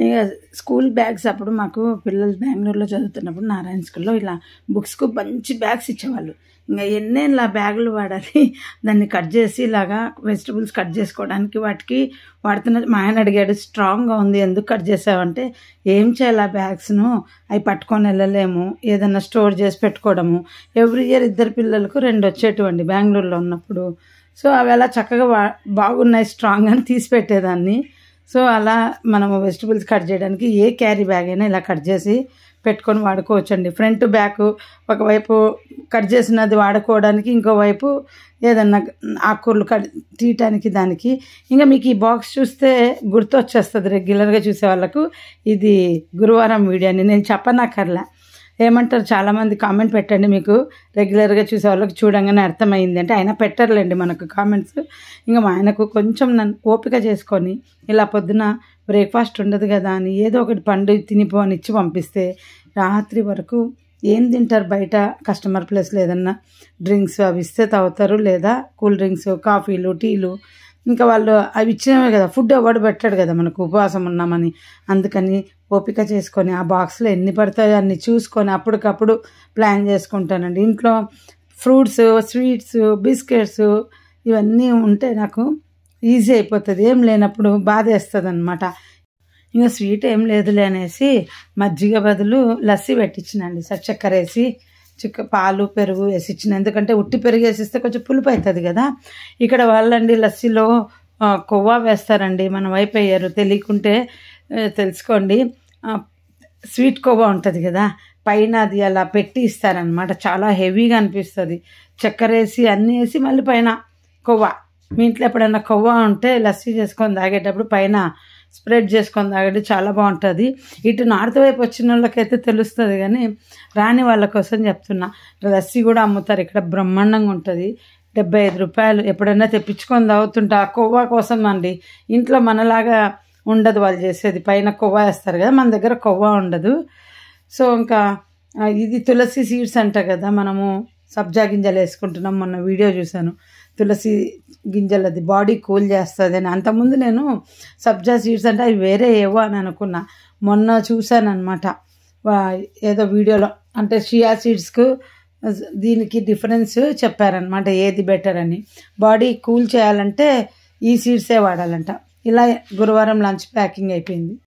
ఇక school bags అప్పుడు మాకు పిల్లలు బెంగళూరులో చదువుతున్నప్పుడు నారాయణ స్కూల్లో ఇలా బుక్స్కు మంచి బ్యాగ్స్ ఇచ్చేవాళ్ళు. ఇంకా ఎన్నేళ్ళ బ్యాగులు వాడాలి, దాన్ని కట్ చేసి ఇలాగా వెజిటబుల్స్ కట్ చేసుకోవడానికి వాటికి వాడుతున్న. మా ఆయన అడిగాడు, స్ట్రాంగ్గా ఉంది ఎందుకు కట్ చేసావంటే, ఏం చేయాలి ఆ బ్యాగ్స్ను, అవి పట్టుకొని వెళ్ళలేము, ఏదన్నా స్టోర్ చేసి పెట్టుకోవడము. ఎవ్రీ ఇయర్ 2 పిల్లలకు 2 వచ్చేటివండి బెంగళూరులో ఉన్నప్పుడు. సో అవి అలా చక్కగా బాగున్నాయి స్ట్రాంగ్ అని తీసి పెట్టేదాన్ని. సో అలా మనము వెజిటబుల్స్ కట్ చేయడానికి ఏ క్యారీ బ్యాగ్ అయినా ఇలా కట్ చేసి పెట్టుకొని వాడుకోవచ్చండి. ఫ్రంట్ బ్యాక్ ఒకవైపు కట్ చేసినది వాడుకోవడానికి, ఇంకోవైపు ఏదన్నా ఆకుకూరలు తీయటానికి దానికి. ఇంకా మీకు ఈ బాక్స్ చూస్తే గుర్తొచ్చేస్తుంది రెగ్యులర్గా చూసే వాళ్ళకు, ఇది గురువారం వీడియో అని నేను చెప్పనక్కర్లే. ఏమంటారు, చాలామంది కామెంట్ పెట్టండి, మీకు రెగ్యులర్గా చూసే వాళ్ళకి చూడంగానే అర్థమైంది అంటే. అయినా పెట్టర్లేండి మనకు కామెంట్స్. ఇంకా మా ఆయనకు కొంచెం నన్ను ఓపిక చేసుకొని ఇలా పొద్దున బ్రేక్ఫాస్ట్ ఉండదు కదా అని ఏదో ఒకటి పండు తినిపో అని ఇచ్చి పంపిస్తే రాత్రి వరకు ఏం తింటారు, బయట కస్టమర్ ప్లేస్లో ఏదన్నా డ్రింక్స్ అవి ఇస్తే తాగుతారు, లేదా కూల్ డ్రింక్స్, కాఫీలు, టీలు. ఇంకా వాళ్ళు అవి ఇచ్చినవే కదా, ఫుడ్ ఎవడు పెట్టాడు కదా మనకు, ఉపవాసం ఉన్నామని. అందుకని ఓపిక చేసుకొని ఆ బాక్స్లో ఎన్ని పడతాయో అన్ని చూసుకొని అప్పటికప్పుడు ప్లాన్ చేసుకుంటానండి. ఇంట్లో ఫ్రూట్స్, స్వీట్స్, బిస్కెట్స్ ఇవన్నీ ఉంటే నాకు ఈజీ అయిపోతుంది. ఏం లేనప్పుడు బాధ వేస్తుంది అనమాట. ఇంకా స్వీట్ ఏం లేదులే అనేసి మజ్జిగ బదులు లస్సీ పెట్టించినండి, చక్కెర వేసి పాలు పెరుగు వేసి ఇచ్చిన. ఎందుకంటే ఉట్టి పెరుగు వేసిస్తే కొంచెం పులుపు అవుతుంది కదా. ఇక్కడ వాళ్ళండి లస్సీలో కొవ్వా వేస్తారండి, మన వైపు వేయరు. తెలియకుంటే తెలుసుకోండి. స్వీట్ కొవ్వా ఉంటుంది కదా, పైన అది అలా పెట్టి ఇస్తారనమాట. చాలా హెవీగా అనిపిస్తుంది. చక్కెర వేసి అన్నీ వేసి మళ్ళీ పైన కొవ్వా. మీ ఇంట్లో ఎప్పుడైనా కొవ్వా ఉంటే లస్సీ చేసుకొని తాగేటప్పుడు పైన స్ప్రెడ్ చేసుకొని తాగండి, చాలా బాగుంటుంది. ఇటు నార్త్ వైపు వచ్చిన వాళ్ళకైతే తెలుస్తుంది, కానీ రాని వాళ్ళ కోసం చెప్తున్నా. లస్సీ కూడా అమ్ముతారు ఇక్కడ, బ్రహ్మాండంగా ఉంటుంది. 75 రూపాయలు. ఎప్పుడైనా తెప్పించుకొని తాగుతుంటా. కొవ్వా కోసం అండి, ఇంట్లో మనలాగా ఉండదు వాళ్ళు చేసేది. పైన కొవ్వా వేస్తారు కదా, మన దగ్గర కొవ్వా ఉండదు. సో ఇంకా ఇది తులసి సీడ్స్ అంట కదా, మనము సబ్జా గింజలు వేసుకుంటున్నాం. మొన్న వీడియో చూశాను, తులసి గింజలది బాడీ కూల్ చేస్తుంది అని. అంతకుముందు నేను సబ్జా సీడ్స్ అంటే అవి వేరే ఏవో అని అనుకున్నా. మొన్న చూశాను అనమాట ఏదో వీడియోలో, అంటే షియా సీడ్స్కు దీనికి డిఫరెన్స్ చెప్పారనమాట, ఏది బెటర్ అని. బాడీ కూల్ చేయాలంటే ఈ సీడ్సే వాడాలంట. ఇలా గురువారం లంచ్ ప్యాకింగ్ అయిపోయింది.